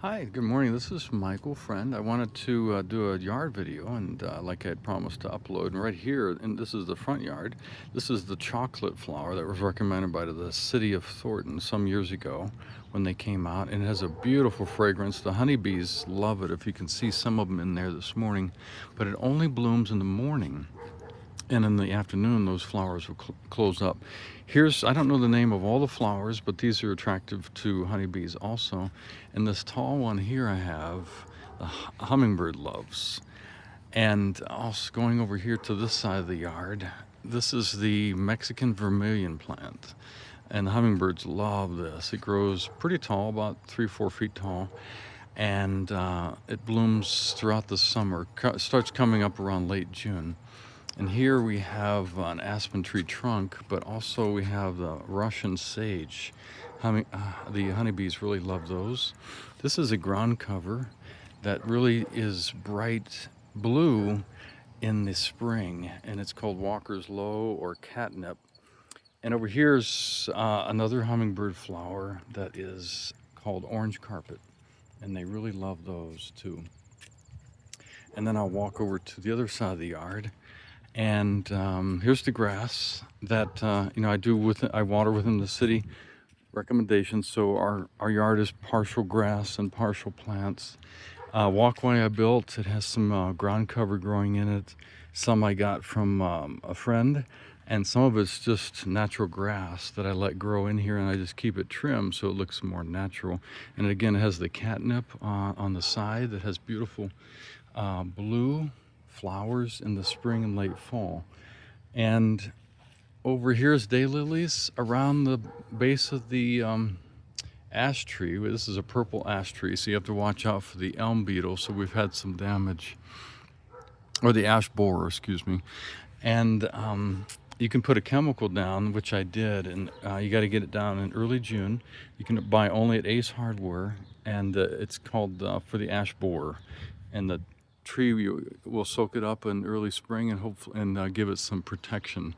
Hi, good morning. This is Michael Friend. I wanted to do a yard video, and like I had promised to upload. And right here, and this is the front yard. This is the chocolate flower that was recommended by the city of Thornton some years ago when they came out, and it has a beautiful fragrance. The honeybees love it. If you can see some of them in there this morning, but it only blooms in the morning. And in the afternoon, those flowers will close up. I don't know the name of all the flowers, but these are attractive to honeybees also. And this tall one here I have, the hummingbird loves. And also going over here to this side of the yard, this is the Mexican vermilion plant. And the hummingbirds love this. It grows pretty tall, about 3-4 feet tall. And it blooms throughout the summer. Starts coming up around late June. And here we have an aspen tree trunk, but also we have the Russian sage. The honeybees really love those. This is a ground cover that really is bright blue in the spring, and it's called Walker's Low or catnip. And over here's another hummingbird flower that is called orange carpet, and they really love those too. And then I'll walk over to the other side of the yard. And here's the grass that I water within the city recommendations. So our yard is partial grass and partial plants. Walkway I built. It has some ground cover growing in it. Some I got from a friend, and some of it's just natural grass that I let grow in here, and I just keep it trimmed so it looks more natural. And again, it has the catnip on the side that has beautiful blue flowers in the spring and late fall. And over here is daylilies around the base of the ash tree. This is a purple ash tree, so you have to watch out for the elm beetle. So we've had some damage, or the ash borer, excuse me. And you can put a chemical down, which I did, and you got to get it down in early June. You can buy only at Ace Hardware, and it's called for the ash borer. And the tree will soak it up in early spring and hopefully give it some protection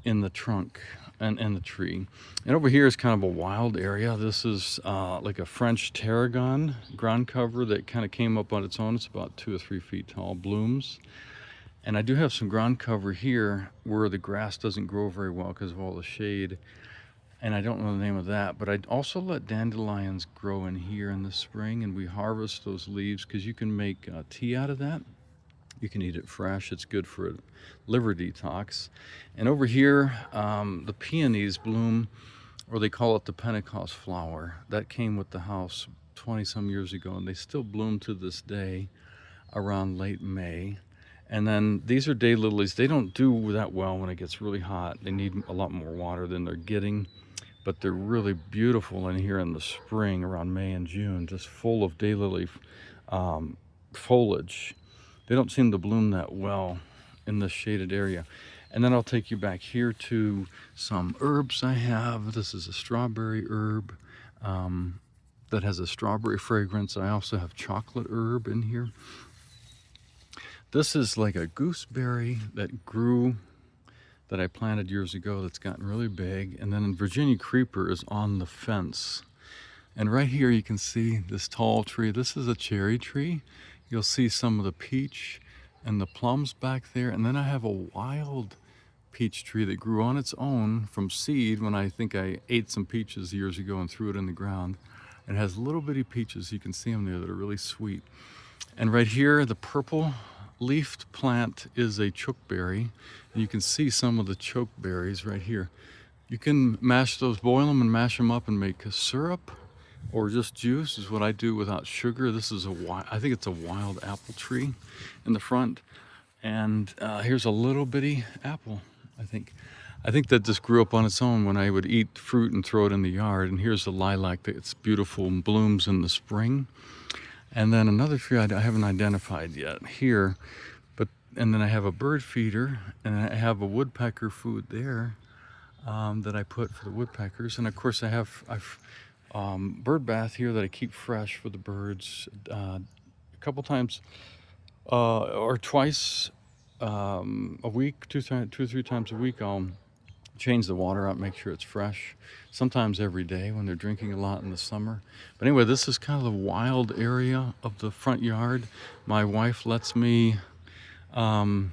in the trunk and the tree. And over here is kind of a wild area. This is like a French tarragon ground cover that kind of came up on its own. It's about 2 or 3 feet tall, blooms. And I do have some ground cover here where the grass doesn't grow very well because of all the shade. And I don't know the name of that, but I also let dandelions grow in here in the spring, and we harvest those leaves because you can make tea out of that. You can eat it fresh. It's good for a liver detox. And over here, the peonies bloom, or they call it the Pentecost flower. That came with the house 20 some years ago, and they still bloom to this day around late May. And then these are daylilies. They don't do that well when it gets really hot. They need a lot more water than they're getting, but they're really beautiful in here in the spring around May and June, just full of daylily foliage. They don't seem to bloom that well in this shaded area. And then I'll take you back here to some herbs I have. This is a strawberry herb that has a strawberry fragrance. I also have chocolate herb in here. This is like a gooseberry that grew, that I planted years ago, that's gotten really big. And then Virginia creeper is on the fence. And right here you can see this tall tree. This is a cherry tree. You'll see some of the peach and the plums back there. And then I have a wild peach tree that grew on its own from seed when I think I ate some peaches years ago and threw it in the ground. It has little bitty peaches. You can see them there that are really sweet. And right here, the purple leafed plant is a chokeberry. And you can see some of the chokeberries right here. You can mash those, boil them and mash them up and make a syrup, or just juice is what I do without sugar. This is I think it's a wild apple tree in the front. And here's a little bitty apple, I think. I think that just grew up on its own when I would eat fruit and throw it in the yard. And here's the lilac that's beautiful and blooms in the spring. And then another tree I haven't identified yet here, and then I have a bird feeder, and I have a woodpecker food there that I put for the woodpeckers. And of course I've bird bath here that I keep fresh for the birds a couple times or twice a week, two or three times a week. I'll Change the water out, make sure it's fresh, sometimes every day when they're drinking a lot in the summer. But anyway, this is kind of the wild area of the front yard. My wife lets me um,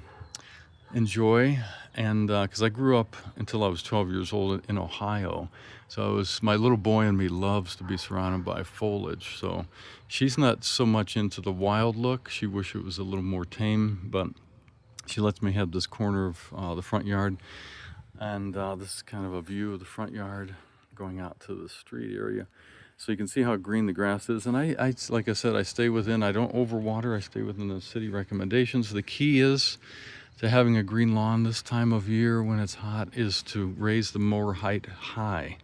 enjoy, and because I grew up until I was 12 years old in Ohio, so it was, my little boy in me loves to be surrounded by foliage. So she's not so much into the wild look. She wish it was a little more tame, but she lets me have this corner of the front yard. And this is kind of a view of the front yard going out to the street area. So you can see how green the grass is. And like I said, I stay within, I don't overwater, I stay within the city recommendations. The key is to having a green lawn this time of year when it's hot is to raise the mower height high.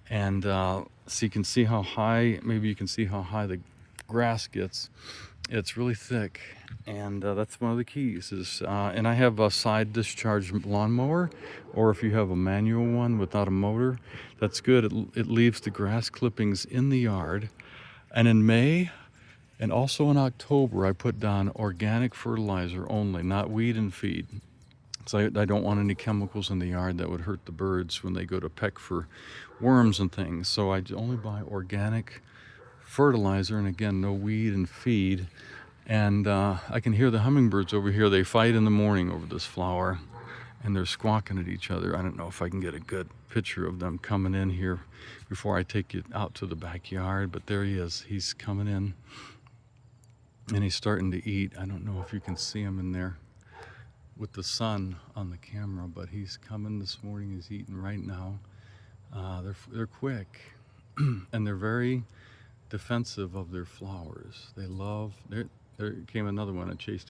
And so you can see how high, maybe you can see how high the grass gets. It's really thick, and that's one of the keys is, and I have a side discharge lawnmower, or if you have a manual one without a motor, that's good. It leaves the grass clippings in the yard. And in May and also in October, I put down organic fertilizer only, not weed and feed. So I don't want any chemicals in the yard that would hurt the birds when they go to peck for worms and things. So I only buy organic fertilizer, and again, no weed and feed. And I can hear the hummingbirds over here. They fight in the morning over this flower, and they're squawking at each other. I don't know if I can get a good picture of them coming in here before I take it out to the backyard, but there he is. He's coming in, and he's starting to eat. I don't know if you can see him in there with the sun on the camera, but he's coming this morning. He's eating right now. They're quick, and they're very defensive of their flowers. They love. There came another one and chased